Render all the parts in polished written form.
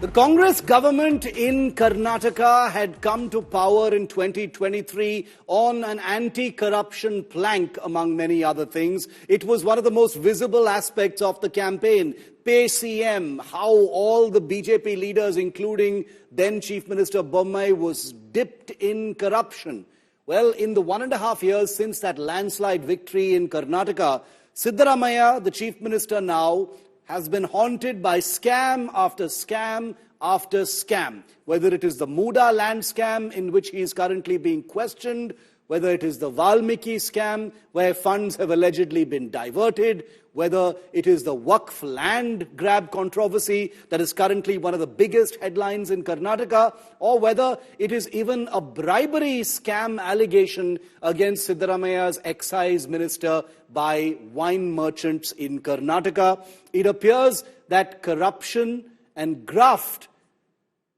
The Congress government in Karnataka had come to power in 2023 on an anti-corruption plank, among many other things. It was one of the most visible aspects of the campaign. Pay CM, how all the BJP leaders, including then Chief Minister Bommai, was dipped in corruption. Well, in the 1.5 years since that landslide victory in Karnataka, Siddaramaiah, the Chief Minister now, has been haunted by scam after scam after scam. Whether it is the Muda land scam in which he is currently being questioned, whether it is the Valmiki scam where funds have allegedly been diverted, whether it is the Waqf land grab controversy that is currently one of the biggest headlines in Karnataka, or whether it is even a bribery scam allegation against Siddaramaiah's excise minister by wine merchants in Karnataka. It appears that corruption and graft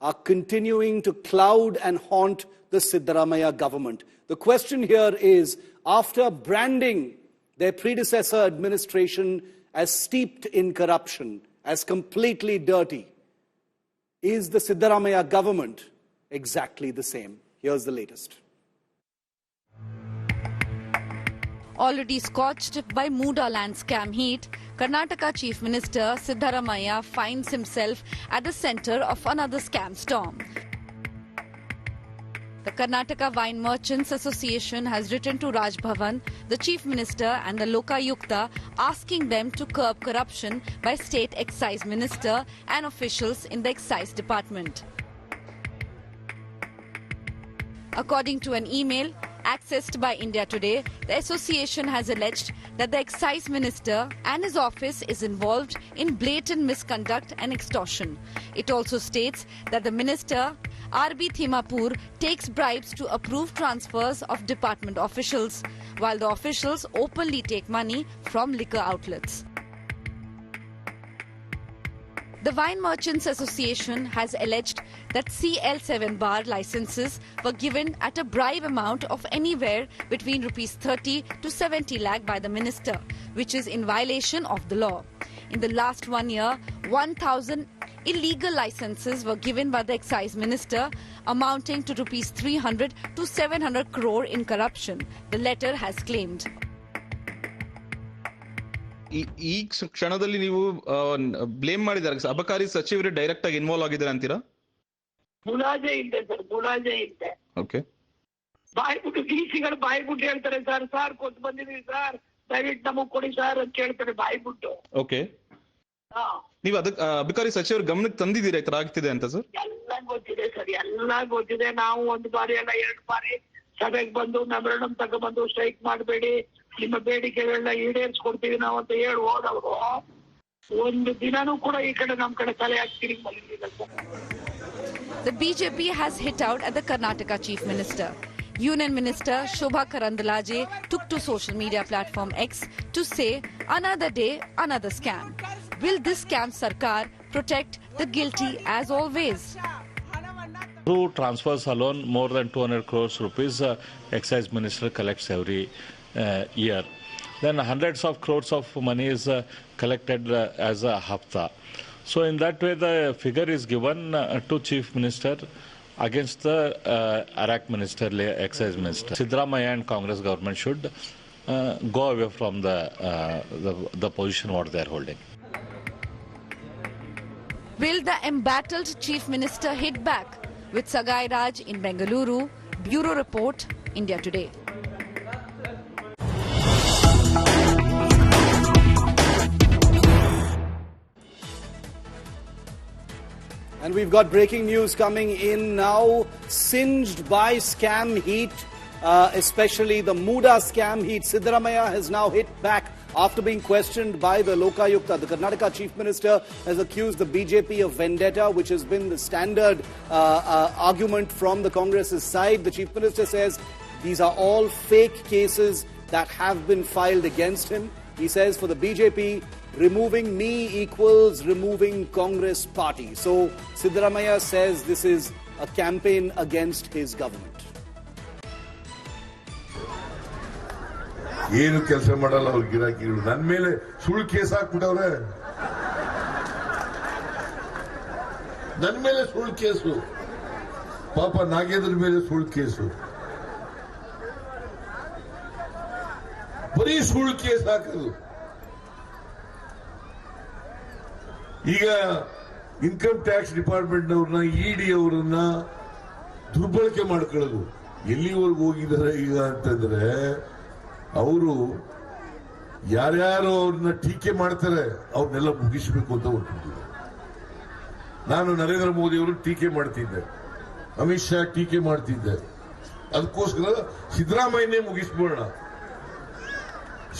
are continuing to cloud and haunt the Siddaramaiah government. The question here is, after branding their predecessor administration as steeped in corruption, as completely dirty, is the Siddaramaiah government exactly the same? Here's the latest. Already scorched by Muda land scam heat, Karnataka Chief Minister Siddaramaiah finds himself at the center of another scam storm. The Karnataka Wine Merchants Association has written to Raj Bhavan, the Chief Minister and the Lokayukta, asking them to curb corruption by State Excise Minister and officials in the Excise Department. According to an email accessed by India Today, the association has alleged that the Excise Minister and his office is involved in blatant misconduct and extortion. It also states that the Minister, R.B. Thimapur, takes bribes to approve transfers of department officials, while the officials openly take money from liquor outlets. The Wine Merchants Association has alleged that CL7 bar licenses were given at a bribe amount of anywhere between Rs 30 to 70 lakh by the minister, which is in violation of the law. In the last 1 year, 1,000 illegal licenses were given by the excise minister, amounting to Rs 300 to 700 crore in corruption, the letter has claimed. ಈ ಕ್ಷಣದಲ್ಲಿ ನೀವು blame ಮಾಡಿದ್ದಾರೆ, ಅಬಕಾರಿ ಸಚಿವರು direct ಆಗಿ involve ಆಗಿದ್ದಾರೆ ಅಂತೀರಾ? ಮುಲಾಜೆ ಇದೆ ಸರ್, ಮುಲಾಜೆ ಇದೆ. ಓಕೆ, ಬಾಯ್ಬಿಟ್ಟು ಡಿಸಿಗಳು ಬಾಯ್ಬಿಟ್ಟು ಹೇಳ್ತಾರೆ, ಸರ್ ಸಾರ್ ಕೊಟ್ಟು ಬಂದಿದೀವಿ ಸರ್, ದಯವಿಟ್ಟು ನಮಗ್ ಕೊಡಿ ಸರ್ ಅಂತ ಕೇಳ್ತಾರೆ ಬಾಯ್ಬಿಟ್ಟು. ಓಕೆ, ನೀವು ಅದಕ್ಕೆ ಅಬಕಾರಿ ಸಚಿವರು ಗಮನಕ್ಕೆ ತಂದಿದ್ದೀರಾ ಈ ತರ ಆಗ್ತಿದೆ ಅಂತ? ಸರ್ ಎಲ್ಲ ಗೊತ್ತಿದೆ ಸರ್, ಎಲ್ಲ ಗೊತ್ತಿದೆ. ನಾವು 1 ಬಾರಿ ಅಲ್ಲ 2 ಬಾರಿ ಸಭೆಗೆ ಬಂದು ಮೆಮೊರಂಡಮ್ ತಗೊಂಡ್ಬಂದು ಸ್ಟ್ರೈಕ್ ಮಾಡಬೇಡಿ, ನಿಮ್ಮ ಬೇಡಿಕೆಗಳನ್ನ ಈಡೇರಿಸ್ಕೊಡ್ತೀವಿ ನಾವು ಅಂತ ಹೇಳಿ ಹೋದವರು ಒಂದು ದಿನಾನೂ ಕೂಡ ಈ ಕಡೆ ನಮ್ಮ ಕಡೆ ತಲೆ ಹಾಕ್ತೀರಿ ಮಲಗಿಲ್ಲ sir. The BJP has hit out at the Karnataka Chief Minister. Union Minister Shobha Karandalaje took to social media platform X to say, another day, another scam. Will this scam Sarkar protect the guilty as always? Through transfers alone, more than 200 crores rupees excise minister collects every year. Then hundreds of crores of money is collected as a hafta. So in that way, the figure is given to Chief Minister against the Iraq Minister, Excise Minister. Siddaramaiah and Congress government should go away from the position what they are holding. Will the embattled Chief Minister hit back? With Sagai Raj in Bengaluru, Bureau Report, India Today. And we've got breaking news coming in now. Singed by scam heat, especially the Muda scam heat, Siddaramaiah has now hit back after being questioned by the Lokayukta. The Karnataka Chief Minister has accused the BJP of vendetta, which has been the standard argument from the Congress's side. The Chief Minister says these are all fake cases that have been filed against him. He says for the BJP, removing me equals removing Congress party. So Siddaramaiah says this is a campaign against his government. ಏನು ಕೆಲಸ ಮಾಡಲ್ಲ ಅವ್ರ ಗಿರಾಕಿಗಳು, ನನ್ನ ಮೇಲೆ ಸುಳ್ಳು case ಹಾಕ್ಬಿಟ್ಟವ್ರೆ. ನನ್ನ ಮೇಲೆ ಸುಳ್ಳು ಕೇಸು, ಪಾಪ ನಾಗೇಂದ್ರ ಮೇಲೆ ಸುಳ್ಳು ಕೇಸು, ಬರೀ ಸುಳ್ಳು ಕೇಸ್ ಹಾಕೋದು. ಈಗ ಇನ್ಕಮ್ ಟ್ಯಾಕ್ಸ್ ಡಿಪಾರ್ಟ್ಮೆಂಟ್ನವ್ರನ್ನ, ಇಡಿ ಅವರನ್ನ ದುರ್ಬಳಕೆ ಮಾಡ್ಕೊಳ್ಳೋದು. ಎಲ್ಲಿವರೆಗೂ ಹೋಗಿದ್ದಾರೆ ಈಗ ಅಂತಂದ್ರೆ, ಅವರು ಯಾರ್ಯಾರು ಅವ್ರನ್ನ ಟೀಕೆ ಮಾಡ್ತಾರೆ ಅವ್ರನ್ನೆಲ್ಲ ಮುಗಿಸ್ಬೇಕು ಅಂತ ಹೊರಟಿದ್ದಾರೆ. ನಾನು ನರೇಂದ್ರ ಮೋದಿ ಅವರು ಟೀಕೆ ಮಾಡ್ತಿದ್ದೆ, ಅಮಿತ್ ಶಾ ಟೀಕೆ ಮಾಡ್ತಿದ್ದೆ. ಅದಕ್ಕೋಸ್ಕರ ಸಿದ್ದರಾಮಯ್ಯನೇ ಮುಗಿಸ್ಬೋಣ.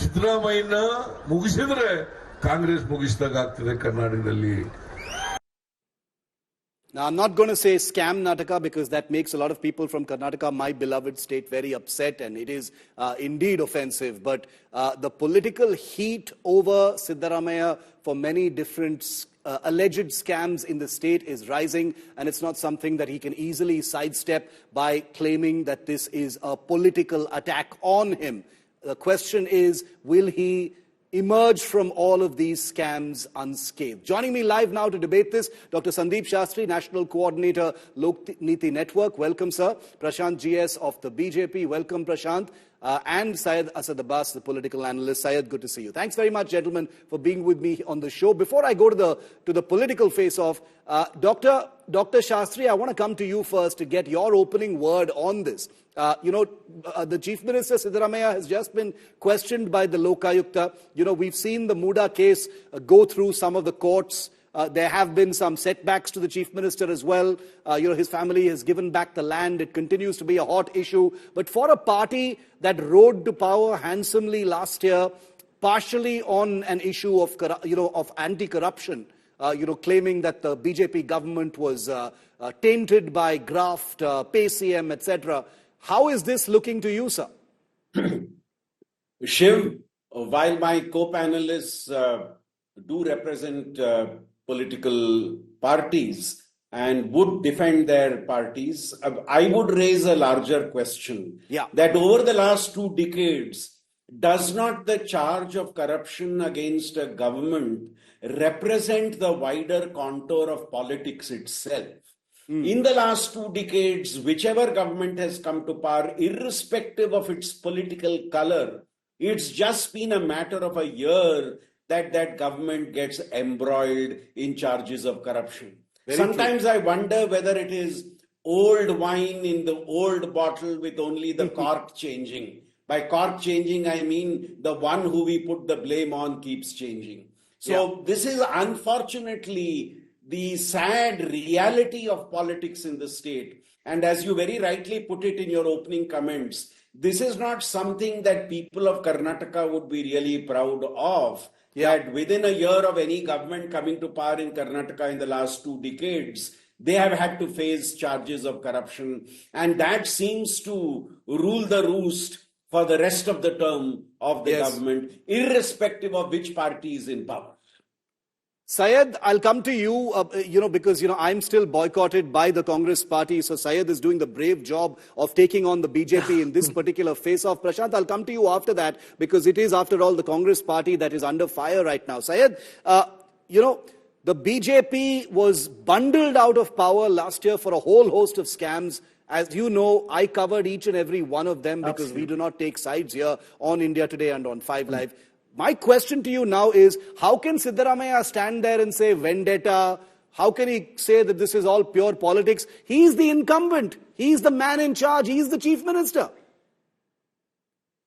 ಸಿದ್ದರಾಮಯ್ಯನ ಮುಗಿಸಿದ್ರೆ ಕಾಂಗ್ರೆಸ್ ಮುಗಿಸಿದಾಗ ಆಗ್ತದೆ ಕರ್ನಾಟಕದಲ್ಲಿ. Now, I'm not going to say scam Karnataka because that makes a lot of people from Karnataka, my beloved state, very upset, and it is indeed offensive. But the political heat over Siddaramaiah for many different alleged scams in the state is rising, and it's not something that he can easily sidestep by claiming that this is a political attack on him. The question is, will he emerge from all of these scams unscathed? Joining me live now to debate this, Dr. Sandeep Shastri, National Coordinator, Lok Niti Network. Welcome, sir. Prashant GS of the BJP. Welcome, Prashant. And Syed Asad Abbas, the political analyst. Syed, good to see you. Thanks very much, gentlemen, for being with me on the show. Before I go to the political face-off, Dr. Shastri, I want to come to you first to get your opening word on this. The Chief Minister Siddaramaiah has just been questioned by the Lokayukta. We've seen the Muda case go through some of the courts. There have been some setbacks to the Chief Minister as well. His family has given back the land. It continues to be a hot issue. But for a party that rode to power handsomely last year, partially on an issue of anti-corruption, claiming that the BJP government was tainted by graft, PCM, etc., how is this looking to you, sir? Shiv, while my co-panelists do represent political parties and would defend their parties, I would raise a larger question. That over the last 2 decades, does not the charge of corruption against a government represent the wider contour of politics itself? In the last 2 decades, whichever government has come to power, irrespective of its political color, it's just been a matter of a year that government gets embroiled in charges of corruption. Sometimes I wonder whether it is old wine in the old bottle with only the cork changing. By cork changing, I mean the one who we put the blame on keeps changing. So this is unfortunately the sad reality of politics in the state. And as you very rightly put it in your opening comments, this is not something that people of Karnataka would be really proud of. That within a year of any government coming to power in Karnataka in the last 2 decades, they have had to face charges of corruption. And that seems to rule the roost for the rest of the term of the government, irrespective of which party is in power. Syed, I'll come to you, because, I'm still boycotted by the Congress party. So Syed is doing the brave job of taking on the BJP in this particular face-off. Prashant, I'll come to you after that, because it is, after all, the Congress party that is under fire right now. Syed, the BJP was bundled out of power last year for a whole host of scams. As you know, I covered each and every one of them because we do not take sides here on India Today and on 5 Live. My question to you now is, how can Siddaramaiah stand there and say vendetta? How can he say that this is all pure politics? He's the incumbent. He's the man in charge. He's the chief minister.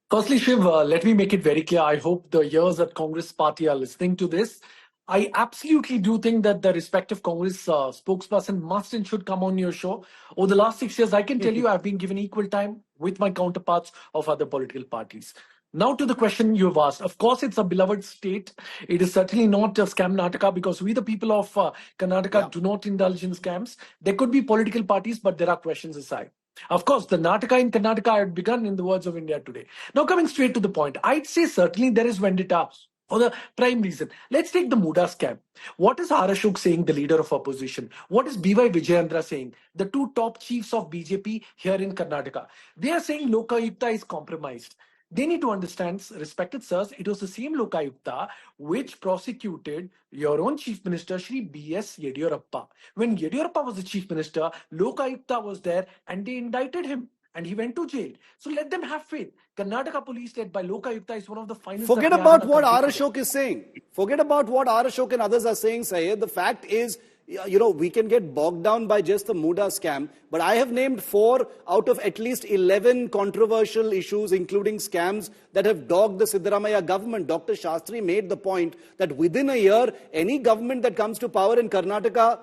Firstly, Shiv, let me make it very clear. I hope the ears at Congress party are listening to this. I absolutely do think that the respective Congress spokesperson must and should come on your show. Over the last 6 years, I can tell you I've been given equal time with my counterparts of other political parties. Now to the question you've asked. Of course, it's a beloved state. It is certainly not a scam Karnataka because we, the people of Karnataka, do not indulge in scams. There could be political parties, but there are questions aside. Of course, the Nataka in Karnataka had begun in the words of India Today. Now coming straight to the point, I'd say certainly there is vendetta for the prime reason. Let's take the Muda scam. What is R. Ashok saying, the leader of opposition? What is B.Y. Vijayendra saying, the 2 top chiefs of BJP here in Karnataka? They are saying Lokayukta is compromised. They need to understand, respected sirs, it was the same Lokayukta which prosecuted your own Chief Minister, Shri B.S. Yediyurappa. When Yediyurappa was the Chief Minister, Lokayukta was there and they indicted him and he went to jail. So let them have faith. Karnataka police led by Lokayukta is one of the finest. Forget that we have about in what our R. country Ashok is saying. Forget about what R. Ashok and others are saying, Syed. The fact is, we can get bogged down by just the Muda scam, but I have named 4 out of at least 11 controversial issues, including scams, that have dogged the Siddaramaiah government. Dr. Shastri made the point that within a year, any government that comes to power in Karnataka,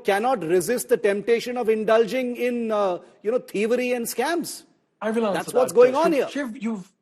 cannot resist the temptation of indulging in, thievery and scams. I will answer That's what's going on here. Shiv, you've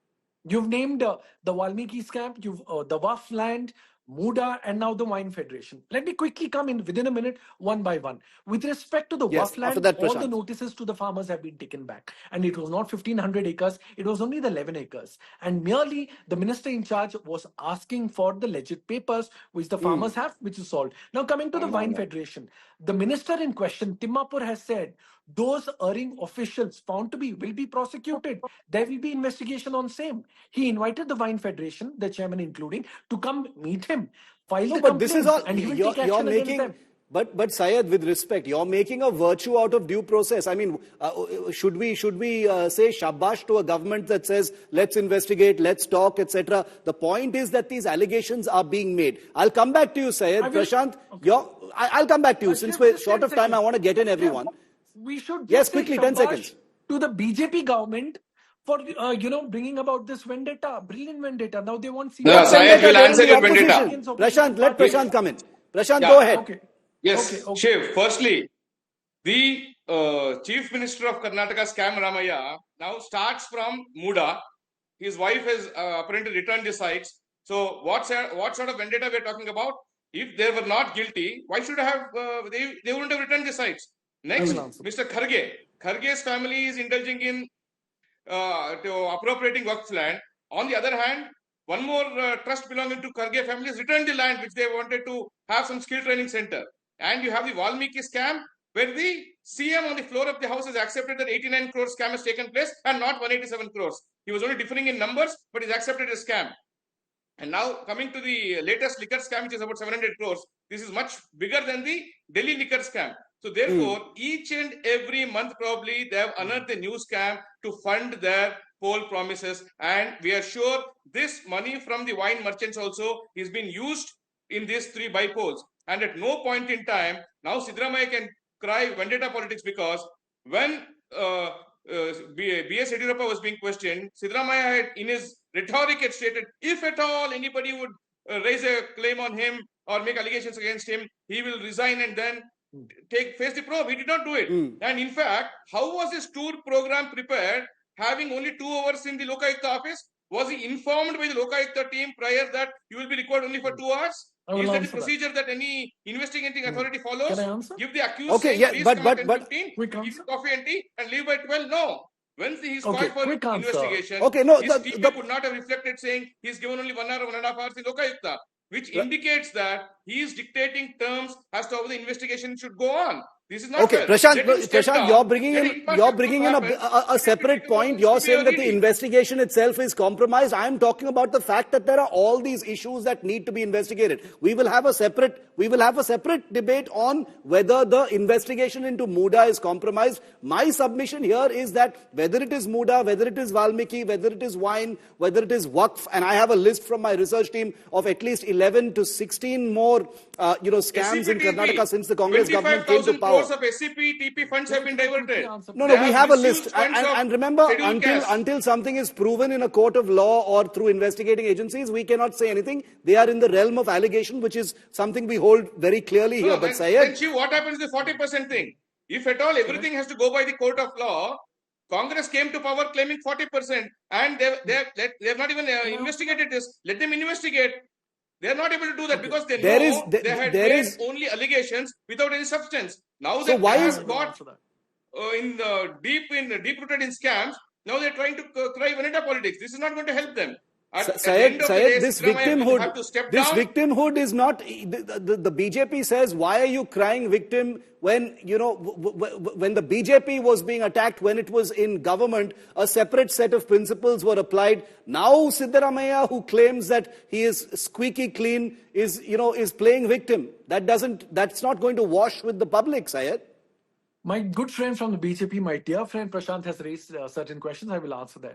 named the Valmiki scam, you've the Waf land, Muda, and now the Wine Federation. Let me quickly come in within a minute, one by one. With respect to the Yes, Waf land, after that, all the Prashant. notices to the farmers have been taken back. And it was not 1,500 acres, it was only the 11 acres. And merely the minister in charge was asking for the legit papers, which the farmers have, which is solved. Now coming to the Wine Federation, the minister in question, Timmapur, has said, those erring officials found to will be prosecuted. There will be investigation on same. He invited the Wine Federation, the chairman including, to come meet him, file the But this is all, complaints, and he will take action against them. But Syed, with respect, you're making a virtue out of due process. I mean, should we say shabash to a government that says, let's investigate, let's talk, etc.? The point is that these allegations are being made. I'll come back to you, Syed. Prashant, I'll come back to you. Since we're short of time, I want to get in everyone. We should yes, quickly, 10 seconds. To the BJP government for bringing about this vendetta, brilliant vendetta. Now they want. Syed will answer your vendetta. Prashant, let Prashant come in. Prashant, go ahead. Okay. Yes, okay. Shiv. Firstly, the Chief Minister of Karnataka, Siddaramaiah, now starts from Muda. His wife has apparently returned the sites. So what sort of vendetta we are talking about? If they were not guilty, why should have they wouldn't have returned the sites? Next, Mr. Kharge. Kharge's family is indulging in appropriating Waqf land. On the other hand, one more trust belonging to Kharge family has returned the land which they wanted to have some skill training center. And you have the Valmiki scam where the CM on the floor of the house has accepted that 89 crore scam has taken place and not 187 crores. He was only differing in numbers, but he's accepted a scam. And now coming to the latest liquor scam, which is about 700 crores. This is much bigger than the Delhi liquor scam. So therefore, each and every month probably they have unearthed a new scam to fund their poll promises. And we are sure this money from the wine merchants also is being used in these 3 by-polls. And at no point in time, now Siddaramaiah can cry vendetta politics, because when B.S. Yediyurappa was being questioned, Siddaramaiah had in his rhetoric had stated, if at all anybody would raise a claim on him or make allegations against him, he will resign and then face the probe. He did not do it. And in fact, how was his tour program prepared, having only 2 hours in the Lokayukta office? Was he informed by the Lokayukta team prior that you will be required only for 2 hours? Is that the procedure that any investigating authority follows? Can I answer? Give the accused please come at 10:15, give coffee and tea and leave by 12? No. When he's called for investigation, his team could not have reflected saying he's given only 1 hour or 1.5 hours in Lokayukta, which indicates that he is dictating terms as to how the investigation should go on. This is not okay, Prashant, you're bringing in a separate point. You're saying that the investigation itself is compromised. I'm talking about the fact that there are all these issues that need to be investigated. We will have a separate debate on whether the investigation into Muda is compromised. My submission here is that whether it is Muda, whether it is Valmiki, whether it is wine, whether it is Waqf, and I have a list from my research team of at least 11 to 16 more scams in Karnataka since the Congress government came to power. Crores of SCP, TP funds have been diverted. No, we have a list. And remember, until something is proven in a court of law or through investigating agencies, we cannot say anything. They are in the realm of allegation, which is something we hold very clearly here. But Syed, what happens to the 40% thing? If at all everything has to go by the court of law, Congress came to power claiming 40%, and they have not even investigated this. Let them investigate. They are not able to do that because they know they had made only allegations without any substance. Now that they have got deep-rooted in scams, now they're trying to cry vendetta politics. This is not going to help them. At the end of the day, this Siddaramaiah will have to step down. victimhood is not, the BJP says, why are you crying victim when, when the BJP was being attacked, when it was in government, a separate set of principles were applied. Now Siddaramaiah, who claims that he is squeaky clean, is playing victim. That's not going to wash with the public, Syed. My good friend from the BJP, my dear friend Prashant, has raised certain questions. I will answer them.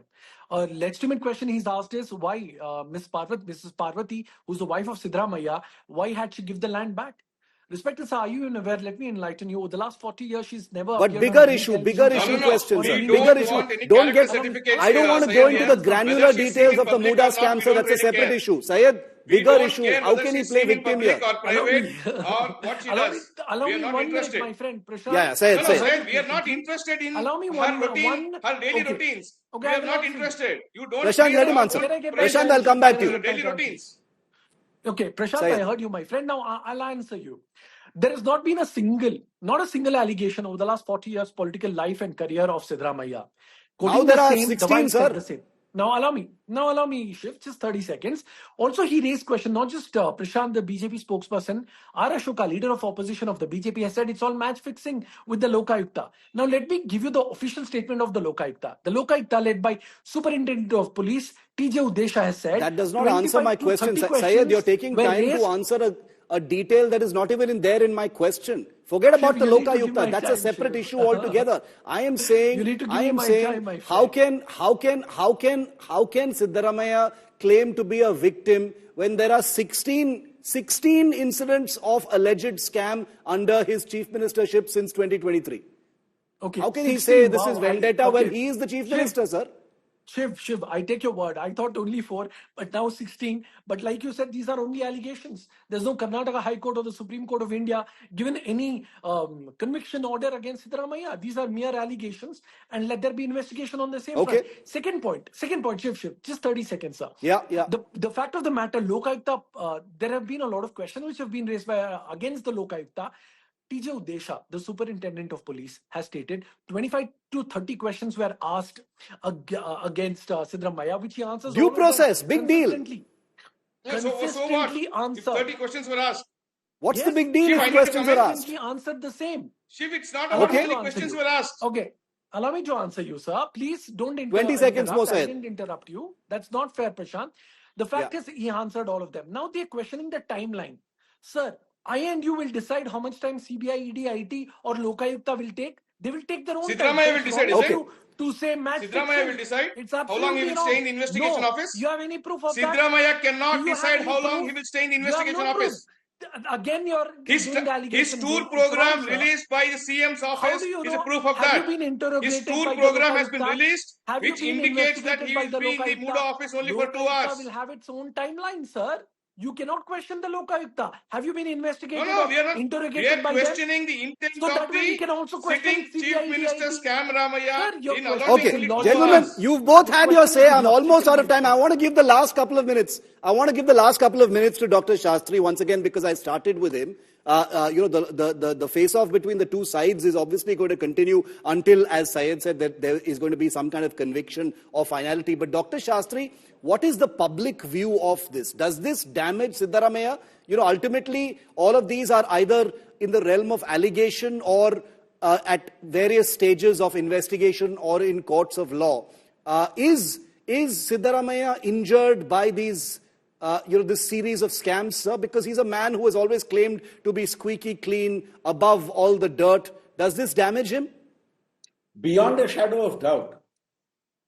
A legitimate question he's asked is why Mrs. Parvati, who's the wife of Siddaramaiah, why had she give the land back? Respected sir, are you aware? Let me enlighten you. Over the last 40 years, she's never. But bigger issue questions, sir. Bigger issue. Don't get. I don't want to go into the granular details of the Muda scam, so that's a separate issue. Syed, bigger issue. How can he play victim here? Allow me 1 minute, my friend. Prashant. Yeah, Syed. We are not interested in Allow me her daily routines. Okay, we are not interested. You don't. Prashant, let him answer. Prashant, I'll come back to you. Daily routines. Okay, Prashant, Syed. I heard you, my friend. Now I'll answer you. There has not been not a single allegation over the last 40 years political life and career of Siddaramaiah. Now there are 16, sir. Now allow me, Shiv, just 30 seconds. Also, he raised question, not just Prashant, the BJP spokesperson, R. Ashoka, leader of opposition of the BJP, has said it's all match fixing with the Lokayukta. Now let me give you the official statement of the Lokayukta. The Lokayukta, led by Superintendent of Police, T.J. Udesha, has said... That does not answer my question. Syed, you're taking time to answer a detail that is not even there in my question. Forget about the Lokayukta. That's a separate issue altogether. I am saying, how can Siddaramaiah claim to be a victim when there are 16 incidents of alleged scam under his chief ministership since 2023? Okay. How can he say this is vendetta when he is the chief minister, sir? Shiv, I take your word. I thought only 4, but now 16. But like you said, these are only allegations. There's no Karnataka High Court or the Supreme Court of India given any conviction order against Siddaramaiah. These are mere allegations, and let there be investigation on the same front. Second point, Shiv, just 30 seconds, sir. Yeah. The fact of the matter, Lokayukta, there have been a lot of questions which have been raised by against the Lokayukta. T.J. Udesha, the superintendent of police, has stated 25 to 30 questions were asked against Siddaramaiah, which he answers. Due process, big deal. So what? If 30 questions were asked. What's the big deal if questions were asked? He answered the same. Shiv, it's not about how many questions were asked. Okay. Allow me to answer you, sir. Please don't interrupt. 20 seconds more, I didn't interrupt you. That's not fair, Prashant. The fact is, he answered all of them. Now they're questioning the timeline. Sir, I and you will decide how much time CBI, ED, IT or Lokayukta will take. They will take their own time. Siddaramaiah will decide, is it? To say match Siddaramaiah will decide it's how long he will stay in the investigation office? You have any proof of that? Siddaramaiah cannot decide how long he will stay in the investigation office. Again, you're his tour program released by the CM's office is a proof of that. His tour program has been released, which indicates that he will be in the Muda office only for 2 hours. Will have its own timeline, sir. You cannot question the Lokayukta. Have you been investigated? No, we are not. Interrogated We are questioning the intent of the sitting Chief Minister Scam Ramaiah in allowing. Okay, gentlemen, you've both had your say. I'm almost out of time. I want to give the last couple of minutes. To Dr. Shastri once again because I started with him. The face-off between the two sides is obviously going to continue until, as Syed said, that there is going to be some kind of conviction or finality. But Dr. Shastri, what is the public view of this? Does this damage Siddaramaiah? Ultimately, all of these are either in the realm of allegation or at various stages of investigation or in courts of law. Is Siddaramaiah injured by these this series of scams, sir? Because he's a man who has always claimed to be squeaky clean, above all the dirt. Does this damage him? Beyond a shadow of doubt,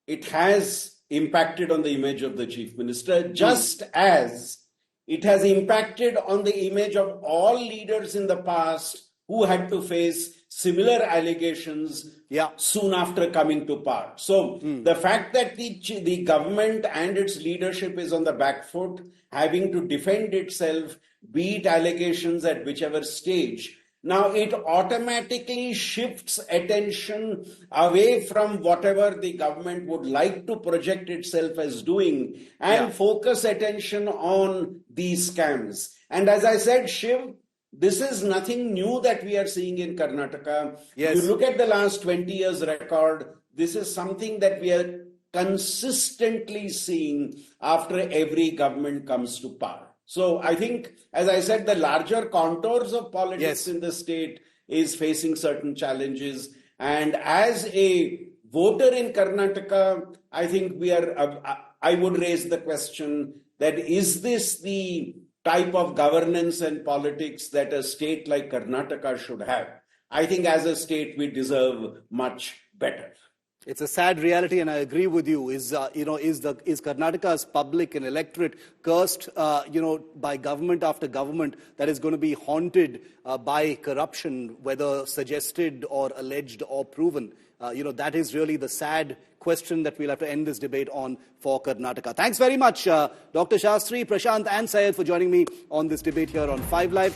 it has impacted on the image of the chief minister, just as it has impacted on the image of all leaders in the past who had to face similar allegations soon after coming to power. So the fact that the government and its leadership is on the back foot, having to defend itself, beat allegations at whichever stage, now it automatically shifts attention away from whatever the government would like to project itself as doing and focus attention on these scams. And as I said, Shiv, this is nothing new that we are seeing in Karnataka. Yes. You look at the last 20 years record, this is something that we are consistently seeing after every government comes to power. So I think, as I said, the larger contours of politics in the state is facing certain challenges. And as a voter in Karnataka, I think I would raise the question that is this the type of governance and politics that a state like Karnataka should have? I think as a state, we deserve much better. It's a sad reality, and I agree with you. Is Karnataka's public and electorate cursed, by government after government that is going to be haunted by corruption, whether suggested or alleged or proven? That is really the sad question that we'll have to end this debate on for Karnataka. Thanks very much, Dr. Shastri, Prashant, and Syed for joining me on this debate here on 5 Live.